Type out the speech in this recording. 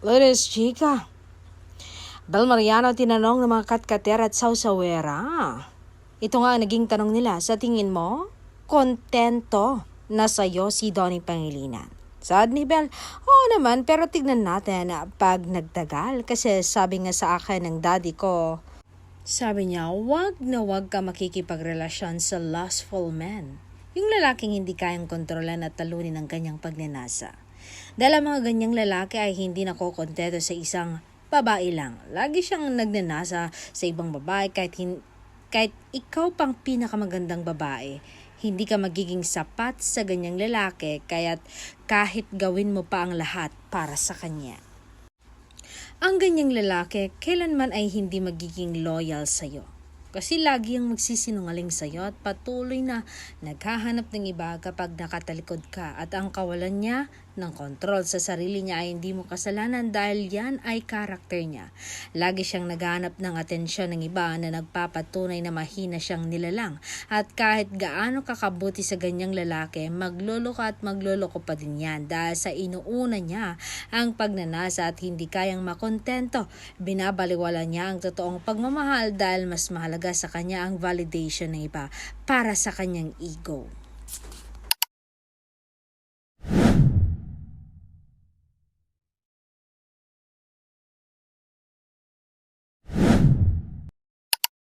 Linis, chika. Bel Mariano tinanong ng mga katkater at sausawera. Ito nga ang naging tanong nila, sa tingin mo, kontento na sa'yo si Donnie Pangilinan? Saad ni Bel, oo naman, pero tignan natin pag nagtagal. Kasi sabi nga sa akin ng daddy ko, sabi niya, wag na wag ka makikipagrelasyon sa lustful men. Yung lalaking hindi kayang kontrolan at talunin ng kanyang pagnanasa. Dahil ang mga ganyang lalaki ay hindi nakokontento sa isang babae lang. Lagi siyang nagnanasa sa ibang babae kahit ikaw pang pinakamagandang babae. Hindi ka magiging sapat sa ganyang lalaki kaya't kahit gawin mo pa ang lahat para sa kanya. Ang ganyang lalaki kailanman ay hindi magiging loyal sa'yo. Kasi lagi ang magsisinungaling sa'yo at patuloy na naghahanap ng iba kapag nakatalikod ka at ang kawalan niya ng kontrol sa sarili niya ay hindi mo kasalanan dahil yan ay karakter niya. Lagi siyang naghahanap ng atensyon ng iba na nagpapatunay na mahina siyang nilalang at kahit gaano kakabuti sa ganyang lalaki, maglolo ka at magloloko pa din yan dahil sa inuuna niya ang pagnanasa at hindi kayang makontento. Binabaliwala niya ang totoong pagmamahal dahil mas mahalaga sa kanya ang validation ng iba para sa kanyang ego.